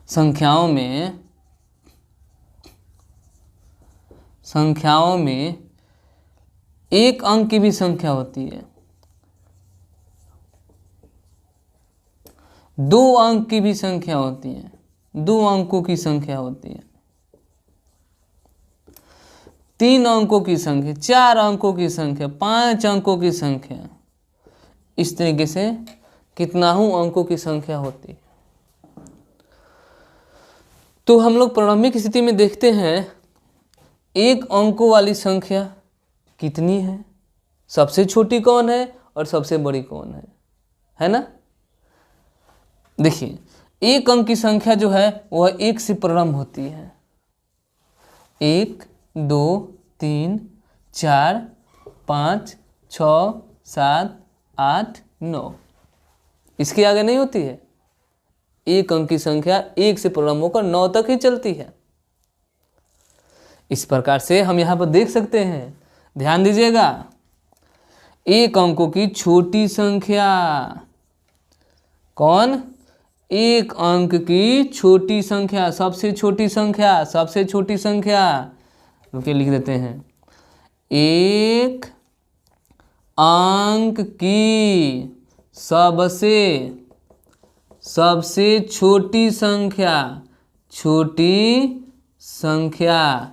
संख्याओं में एक अंक की भी संख्या होती है, 2 अंक की भी संख्या होती है, 2 अंकों की संख्या होती है, 3 अंकों की संख्या, 4 अंकों की संख्या, 5 अंकों की संख्या, इस तरीके से कितनाहू अंकों की संख्या होती है। तो हम लोग प्रारंभिक स्थिति में देखते हैं एक अंकों वाली संख्या कितनी है, सबसे छोटी कौन है और सबसे बड़ी कौन है ना। देखिए एक अंक की संख्या जो है वह 1 से प्रारंभ होती है, 1 2 3 4 5 6 7 8 9, इसके आगे नहीं होती है। एक अंक की संख्या 1 से प्रारंभ होकर 9 तक ही चलती है। इस प्रकार से हम यहाँ पर देख सकते हैं, ध्यान दीजिएगा, एक अंकों की छोटी संख्या कौन, एक अंक की छोटी संख्या, सबसे छोटी संख्या, सबसे छोटी संख्या, रुकिए लिख देते हैं, एक अंक की सबसे छोटी संख्या, छोटी संख्या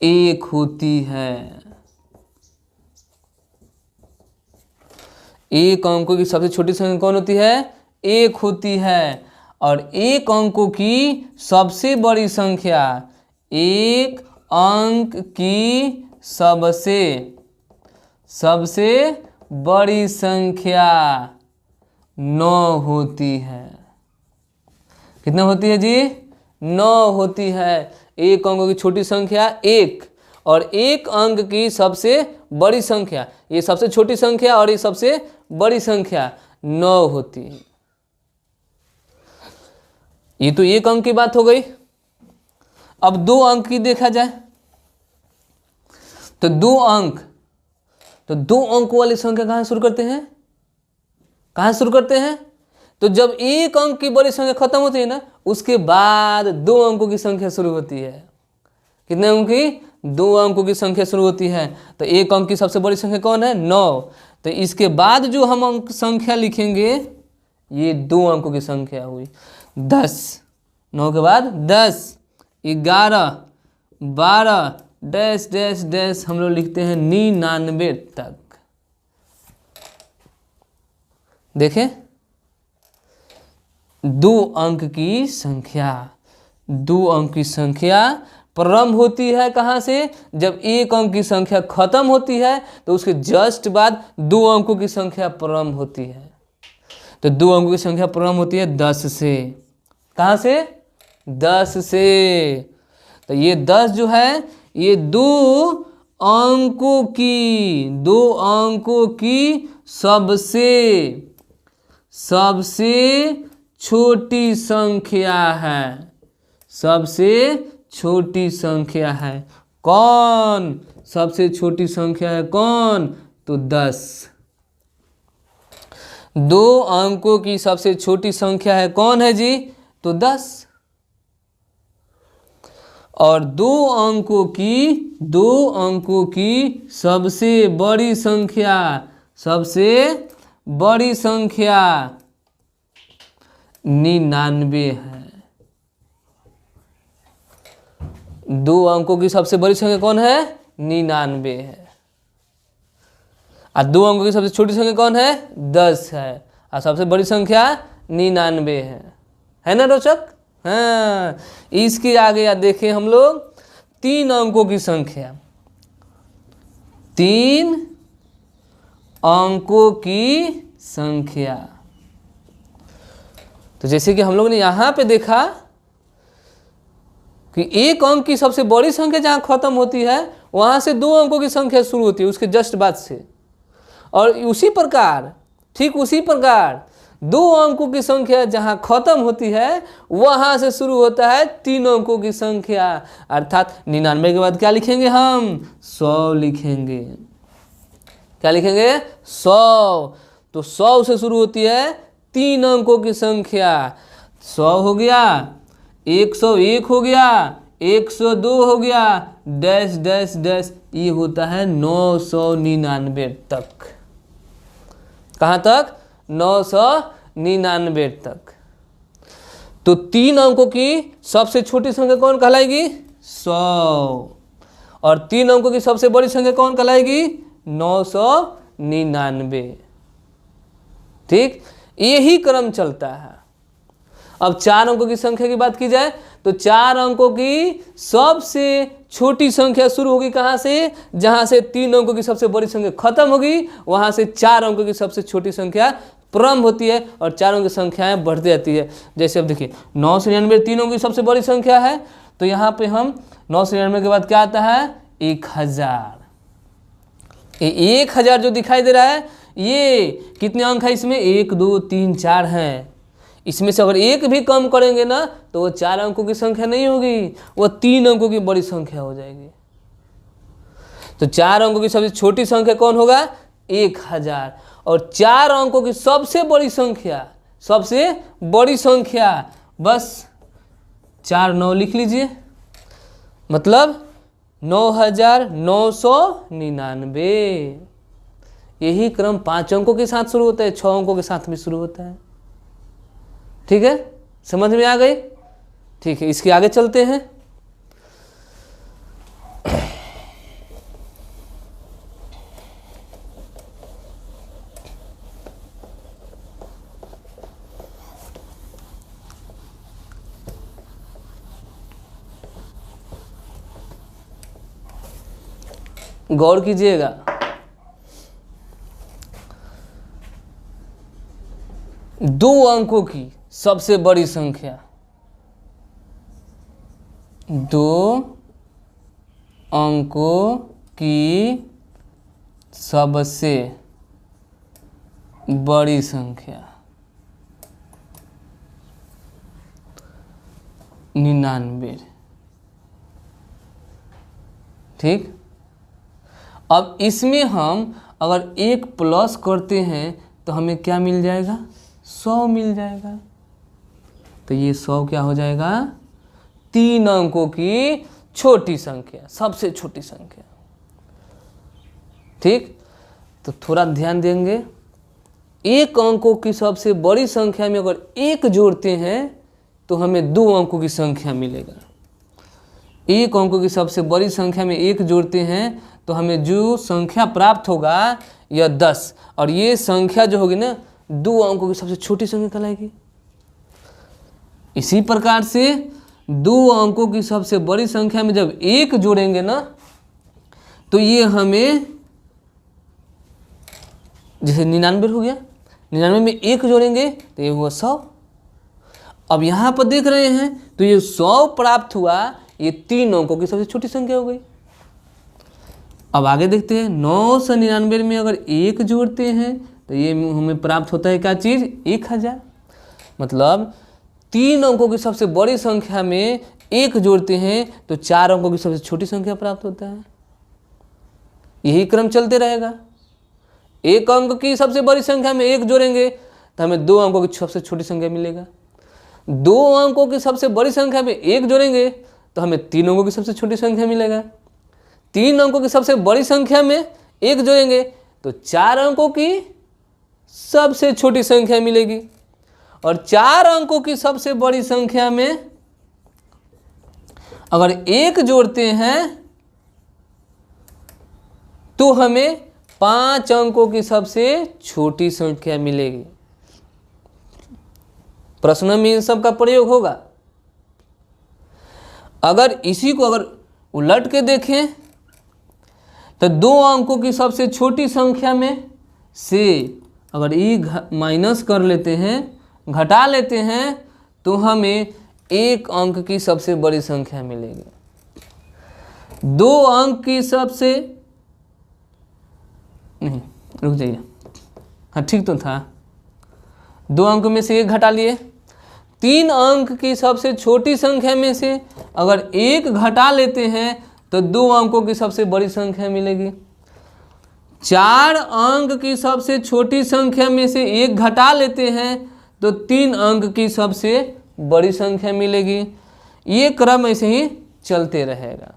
1 होती है। एक अंकों की सबसे छोटी संख्या कौन होती है, 1 होती है। और एक अंकों की सबसे बड़ी संख्या, एक अंक की सबसे बड़ी संख्या 9 होती है। कितना होती है जी, 9 होती है। एक अंकों की छोटी संख्या 1 और एक अंक की सबसे बड़ी संख्या, ये सबसे छोटी संख्या और ये सबसे बड़ी संख्या 9 होती है। ये तो एक अंक की बात हो गई। अब 2 अंक की देखा जाए तो 2 अंक वाली संख्या कहाँ शुरू करते हैं, कहाँ शुरू करते हैं, तो जब एक अंक की बड़ी संख्या खत्म होती है ना, उसके बाद 2 अंकों की संख्या शुरू होती है। कितने अंकों की, 2 अंकों की संख्या शुरू होती है। तो एक अंक की सबसे बड़ी संख्या कौन है, 9। तो इसके बाद जो हम अंक संख्या लिखेंगे, ये 2 अंकों की संख्या हुई 10, 9 के बाद 10, 11, 12 डैश डैश डैश, हम लोग लिखते हैं 99 तक। देखें, 2 अंक की संख्या, 2 अंक की संख्या प्रारंभ होती है कहाँ से, जब एक अंक की संख्या खत्म होती है तो उसके जस्ट बाद 2 अंकों की संख्या प्रारंभ होती है। तो 2 अंकों की संख्या प्रारंभ होती है 10 से। कहाँ से, 10 से। तो ये 10 जो है, ये 2 अंकों की सबसे छोटी संख्या है, सबसे छोटी संख्या है। कौन सबसे छोटी संख्या है, कौन, तो 10। 2 अंकों की सबसे छोटी संख्या है कौन है जी, तो 10। और 2 अंकों की सबसे बड़ी संख्या, सबसे बड़ी संख्या 99 है। 2 अंकों की सबसे बड़ी संख्या कौन है, 99 है। और 2 अंकों की सबसे छोटी संख्या कौन है, 10 है। और सबसे बड़ी संख्या 99 है ना रोचक। हाँ, इसके आगे या देखें हम लोग 3 अंकों की संख्या, 3 अंकों की संख्या। तो जैसे कि हम लोग ने यहाँ पे देखा कि एक अंक की सबसे बड़ी संख्या जहाँ खत्म होती है, वहाँ से 2 अंकों की संख्या शुरू होती है उसके जस्ट बाद से। और उसी प्रकार, ठीक उसी प्रकार 2 अंकों की संख्या जहाँ खत्म होती है, वहाँ से शुरू होता है 3 अंकों की संख्या। अर्थात 99 के बाद क्या लिखेंगे हम, 100 लिखेंगे। क्या लिखेंगे, 100। तो 100 से शुरू होती है 3 अंकों की संख्या। 100 हो गया, 101 हो गया, 102 हो गया, डैश डैश डैश, ये होता है 999 तक। कहाँ तक? 999 तक। तो 3 अंकों की सबसे छोटी संख्या कौन कहलाएगी? 100। और 3 अंकों की सबसे बड़ी संख्या कौन कहलाएगी? 999। ठीक, यही क्रम चलता है। अब 4 अंकों की संख्या की बात की जाए तो 4 अंकों की सबसे छोटी संख्या शुरू होगी कहाँ से? जहाँ से 3 अंकों की सबसे बड़ी संख्या खत्म होगी, वहाँ से 4 अंकों की सबसे छोटी संख्या प्रारंभ होती है और 4 अंकों की संख्याएं बढ़ती जाती है। जैसे अब देखिए 999 3 अंकों की सबसे बड़ी संख्या है, तो यहाँ पे हम 999 के बाद क्या आता है? 1000। ये 1000 जो दिखाई दे रहा है, ये कितने अंक है इसमें? 1 2 3 4 हैं। इसमें से अगर एक भी कम करेंगे ना तो वो 4 अंकों की संख्या नहीं होगी, वो 3 अंकों की बड़ी संख्या हो जाएगी। तो 4 अंकों की सबसे छोटी संख्या कौन होगा? 1000। और 4 अंकों की सबसे बड़ी संख्या बस 4 9 लिख लीजिए, मतलब 9999। यही क्रम 5 अंकों के साथ शुरू होता है, 6 अंकों के साथ भी शुरू होता है। ठीक है, समझ में आ गई? ठीक है, इसके आगे चलते हैं। गौर कीजिएगा, 2 अंकों की सबसे बड़ी संख्या, 2 अंकों की सबसे बड़ी संख्या 99। ठीक, अब इसमें हम अगर 1 प्लस करते हैं तो हमें क्या मिल जाएगा? 100 मिल जाएगा। तो ये 100 क्या हो जाएगा? 3 अंकों की छोटी संख्या, सबसे छोटी संख्या। ठीक, तो थोड़ा ध्यान देंगे, 1 अंकों की सबसे बड़ी संख्या में अगर 1 जोड़ते हैं तो हमें 2 अंकों की संख्या मिलेगा। 1 अंकों की सबसे बड़ी संख्या में 1 जोड़ते हैं तो हमें जो संख्या प्राप्त होगा यह 10, और ये संख्या जो होगी ना 2 अंकों की सबसे छोटी संख्या कहलाएगी। इसी प्रकार से 2 अंकों की सबसे बड़ी संख्या में जब 1 जोड़ेंगे ना तो ये हमें, जैसे 99 हो गया, 99 में 1 जोड़ेंगे तो ये हुआ 100। अब यहाँ पर देख रहे हैं तो ये 100 प्राप्त हुआ, ये 3 अंकों की सबसे छोटी संख्या हो गई। अब आगे देखते हैं, 999 में अगर 1 जोड़ते हैं तो ये हमें प्राप्त होता है क्या चीज़? 1000। मतलब 3 अंकों की सबसे बड़ी संख्या में 1 जोड़ते हैं तो 4 अंकों की सबसे छोटी संख्या प्राप्त होता है। यही क्रम चलते रहेगा। 1 अंक की सबसे बड़ी संख्या में 1 जोड़ेंगे तो हमें 2 अंकों की सबसे छोटी संख्या मिलेगा। 2 अंकों की सबसे बड़ी संख्या में 1 जोड़ेंगे तो हमें 3 अंकों की सबसे छोटी संख्या मिलेगा। 3 अंकों की सबसे बड़ी संख्या में 1 जोड़ेंगे तो 4 अंकों की सबसे छोटी संख्या मिलेगी, और 4 अंकों की सबसे बड़ी संख्या में अगर 1 जोड़ते हैं तो हमें 5 अंकों की सबसे छोटी संख्या मिलेगी। प्रश्न में इन सब का प्रयोग होगा। अगर इसी को अगर उलट के देखें तो 2 अंकों की सबसे छोटी संख्या में से अगर माइनस कर लेते हैं, घटा लेते हैं, तो हमें 1 अंक की सबसे बड़ी संख्या मिलेगी। 2 अंक की सबसे, नहीं रुक जाइए, हाँ ठीक तो था, 2 अंक में से 1 घटा लिए। 3 अंक की सबसे छोटी संख्या में से अगर 1 घटा लेते हैं तो 2 अंकों की सबसे बड़ी संख्या मिलेगी। 4 अंक की सबसे छोटी संख्या में से 1 घटा लेते हैं तो 3 अंक की सबसे बड़ी संख्या मिलेगी। ये क्रम ऐसे ही चलते रहेगा।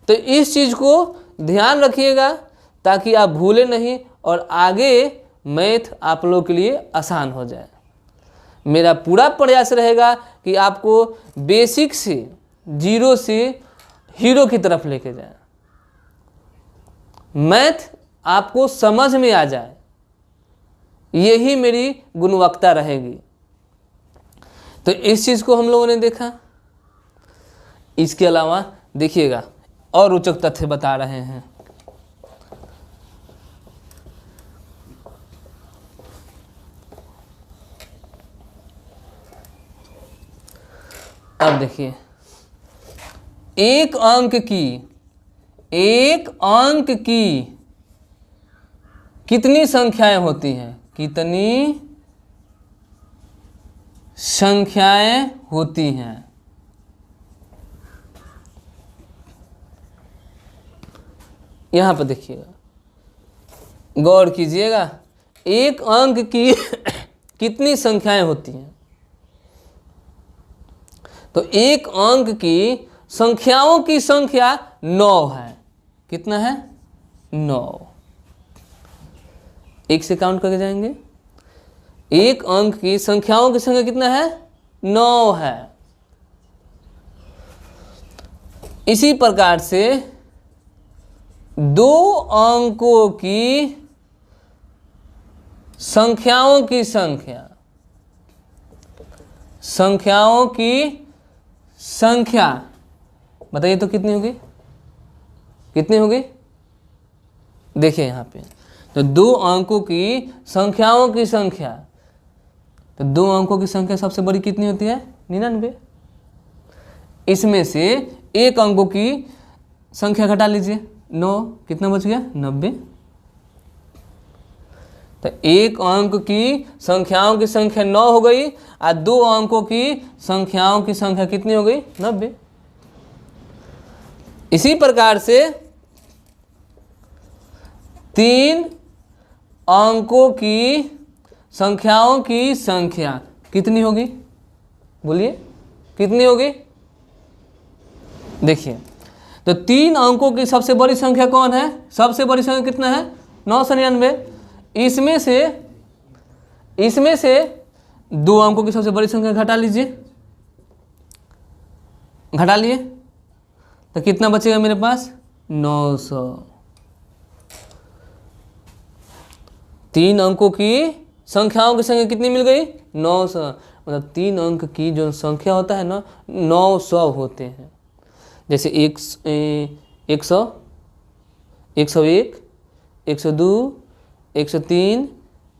तो इस चीज़ को ध्यान रखिएगा ताकि आप भूलें नहीं और आगे मैथ आप लोगों के लिए आसान हो जाए। मेरा पूरा प्रयास रहेगा कि आपको बेसिक से जीरो से हीरो की तरफ लेके जाए, मैथ आपको समझ में आ जाए, यही मेरी गुणवत्ता रहेगी। तो इस चीज़ को हम लोगों ने देखा। इसके अलावा देखिएगा और रोचक तथ्य बता रहे हैं। अब देखिए, एक अंक की कितनी संख्याएं होती हैं? कितनी संख्याएं होती हैं? यहां पर देखिएगा, गौर कीजिएगा। एक अंक की कितनी संख्याएं होती हैं? तो एक अंक की संख्याओं की संख्या 9 है। कितना है? 9। एक से काउंट करके जाएंगे। एक अंक की संख्याओं की संख्या कितना है? 9 है। इसी प्रकार से दो अंकों की संख्याओं की संख्या बताइए तो कितनी होगी? कितनी होगी? देखिए यहाँ पे, तो दो अंकों की संख्याओं की संख्या, तो दो अंकों की संख्या सबसे बड़ी कितनी होती है? 99। इसमें से एक अंकों की संख्या घटा लीजिए, 9, कितना बच गया? 90। तो एक अंक की संख्याओं की संख्या 9 हो गई और दो अंकों की संख्याओं की संख्या कितनी हो गई? 90। इसी प्रकार से तीन अंकों की संख्याओं की संख्या कितनी होगी? बोलिए कितनी होगी? देखिए, तो तीन अंकों की सबसे बड़ी संख्या कौन है? सबसे बड़ी संख्या कितना है? 999। इसमें से दो अंकों की सबसे बड़ी संख्या घटा लीजिए, घटा लिए तो कितना बचेगा मेरे पास? 900। तीन अंकों की संख्याओं की संख्या कितनी मिल गई? 900। मतलब तीन अंक की जो संख्या होता है ना, 900 होते हैं। जैसे 100, 101, 102, 103,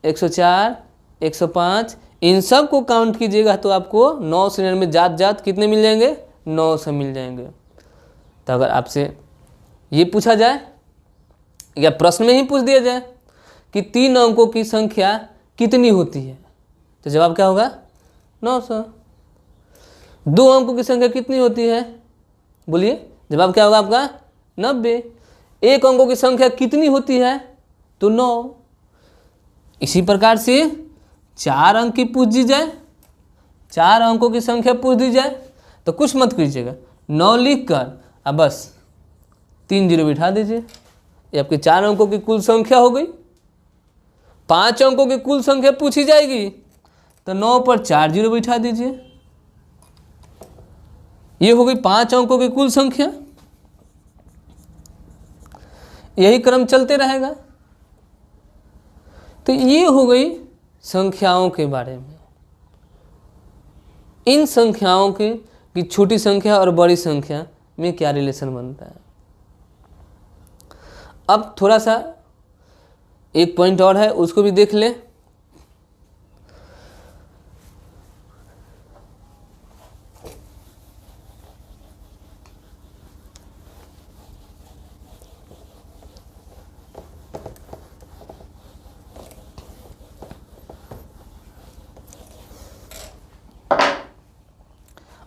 104, 105, इन सब को काउंट कीजिएगा तो आपको 9 से 99 जात कितने मिल जाएंगे? 900 मिल जाएंगे। तो अगर आपसे ये पूछा जाए या प्रश्न में ही पूछ दिया जाए कि तीन अंकों की संख्या कितनी होती है, तो जवाब क्या होगा? 900। दो अंकों की संख्या कितनी होती है? बोलिए, जवाब क्या होगा आपका? 90। एक अंकों की संख्या कितनी होती है? तो 9। इसी प्रकार से चार अंक की पूछ दी जाए, चार अंकों की संख्या पूछ दी जाए तो कुछ मत कीजिएगा, 9 लिख कर अब बस 3 जीरो बिठा दीजिए। ये आपके चार अंकों की कुल संख्या हो गई। 5 अंकों की कुल संख्या पूछी जाएगी तो 9 पर 4 जीरो बिठा दीजिए। ये हो गई 5 अंकों की कुल संख्या। यही क्रम चलते रहेगा। तो ये हो गई संख्याओं के बारे में। इन संख्याओं के कि छोटी संख्या और बड़ी संख्या में क्या रिलेशन बनता है। अब थोड़ा सा एक पॉइंट और है, उसको भी देख लें।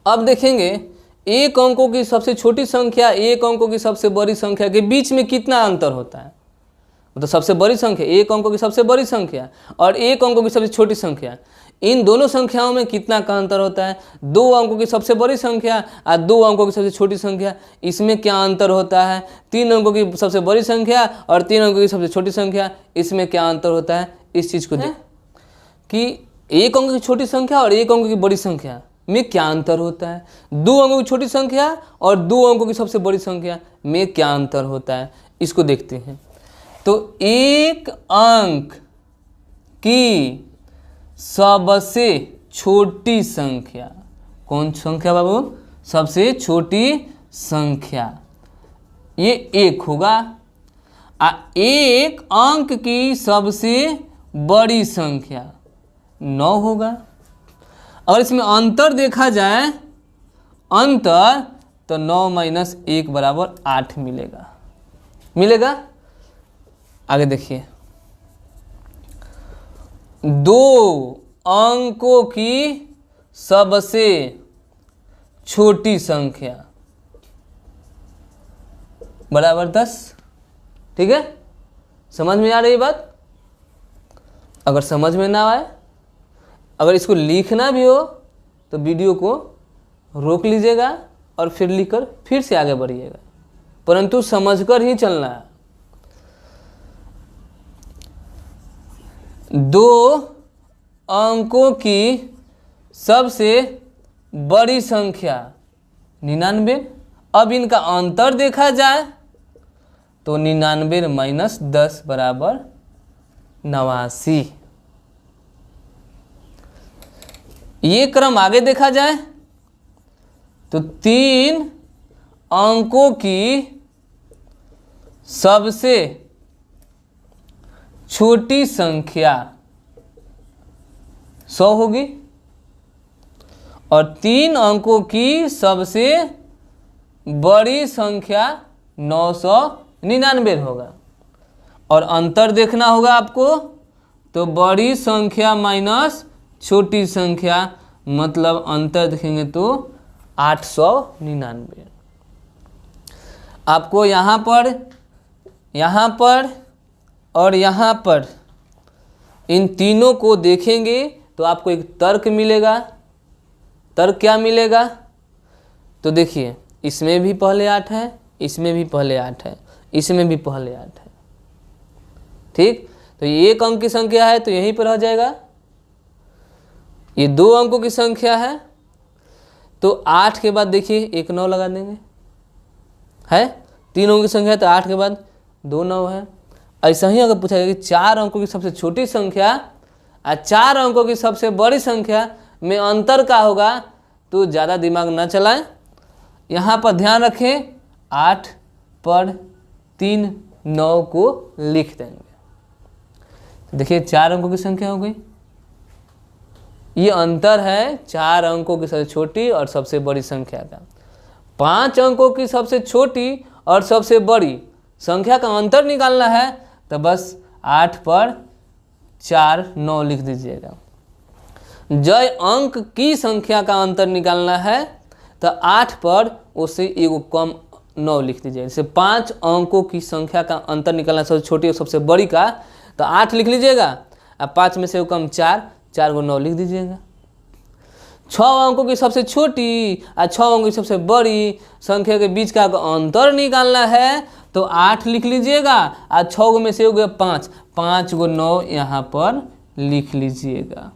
अब देखेंगे एक अंकों की सबसे छोटी संख्या एक अंकों की सबसे बड़ी संख्या के बीच में कितना अंतर होता है। तो सबसे बड़ी संख्या, एक अंकों की सबसे बड़ी संख्या और एक अंकों की सबसे छोटी संख्या, इन दोनों संख्याओं में कितना का अंतर होता है। 2 अंकों की सबसे बड़ी संख्या और 2 अंकों की सबसे छोटी संख्या, इसमें क्या अंतर होता है। 3 अंकों की सबसे बड़ी संख्या और 3 अंकों की सबसे छोटी संख्या, इसमें क्या अंतर होता है। इस चीज़ को देख कि 1 अंक की छोटी संख्या और 1 अंक की बड़ी संख्या में क्या अंतर होता है। 2 अंकों की छोटी संख्या और 2 अंकों की सबसे बड़ी संख्या में क्या अंतर होता है, इसको देखते हैं। तो 1 अंक की सबसे छोटी संख्या, कौन संख्या बाबू, सबसे छोटी संख्या, ये 1 होगा। 1 अंक की सबसे बड़ी संख्या 9 होगा। अगर इसमें अंतर देखा जाए, अंतर, तो 9 - 1 बराबर 8 मिलेगा। आगे देखिए, 2 अंकों की सबसे छोटी संख्या बराबर 10। ठीक है, समझ में आ रही बात। अगर समझ में ना आए, अगर इसको लिखना भी हो तो वीडियो को रोक लीजिएगा और फिर लिखकर फिर से आगे बढ़िएगा, परंतु समझकर ही चलना है। 2 अंकों की सबसे बड़ी संख्या 99। अब इनका अंतर देखा जाए तो 99 - 10 बराबर 89। ये क्रम आगे देखा जाए तो 3 अंकों की सबसे छोटी संख्या 100 होगी और 3 अंकों की सबसे बड़ी संख्या 999 होगा। और अंतर देखना होगा आपको, तो बड़ी संख्या माइनस छोटी संख्या, मतलब अंतर देखेंगे तो 899। आपको यहाँ पर और यहाँ पर इन तीनों को देखेंगे तो आपको एक तर्क मिलेगा। तर्क क्या मिलेगा, तो देखिए, इसमें भी पहले 8 है, इसमें भी पहले 8 है, इसमें भी पहले 8 है। ठीक, तो ये 1 अंक की संख्या है तो यहीं पर रह जाएगा। ये 2 अंकों की संख्या है तो 8 के बाद देखिए एक 9 लगा देंगे, है 3 अंकों की संख्या तो 8 के बाद 2 9 है। ऐसा ही अगर पूछा जाए कि 4 अंकों की सबसे छोटी संख्या और 4 अंकों की सबसे बड़ी संख्या में अंतर का होगा, तो ज़्यादा दिमाग ना चलाएं। यहाँ पर ध्यान रखें, 8 पर 3 9 को लिख देंगे। देखिए 4 अंकों की संख्या हो गई। ये अंतर है 4 अंकों की सबसे छोटी और सबसे बड़ी संख्या का। 5 अंकों की सबसे छोटी और सबसे बड़ी संख्या का अंतर निकालना है तो बस 8 पर 4 9 लिख दीजिएगा। जय अंक की संख्या का अंतर निकालना है तो 8 पर उससे एगो कम 9 लिख दीजिएगा। जैसे 5 अंकों की संख्या का अंतर निकालना सबसे छोटी और सबसे बड़ी का, तो 8 लिख लीजिएगा। अब 5 में से वो कम 4 को 9 लिख दीजिएगा। 6 अंकों की सबसे छोटी और 6 अंकों की सबसे बड़ी संख्या के बीच का अंतर निकालना है तो 8 लिख लीजिएगा और 6 में से हो गया 5 को 9 यहाँ पर लिख लीजिएगा।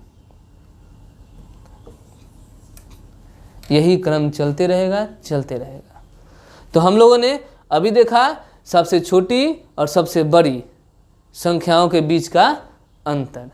यही क्रम चलते रहेगा। तो हम लोगों ने अभी देखा सबसे छोटी और सबसे बड़ी संख्याओं के बीच का अंतर।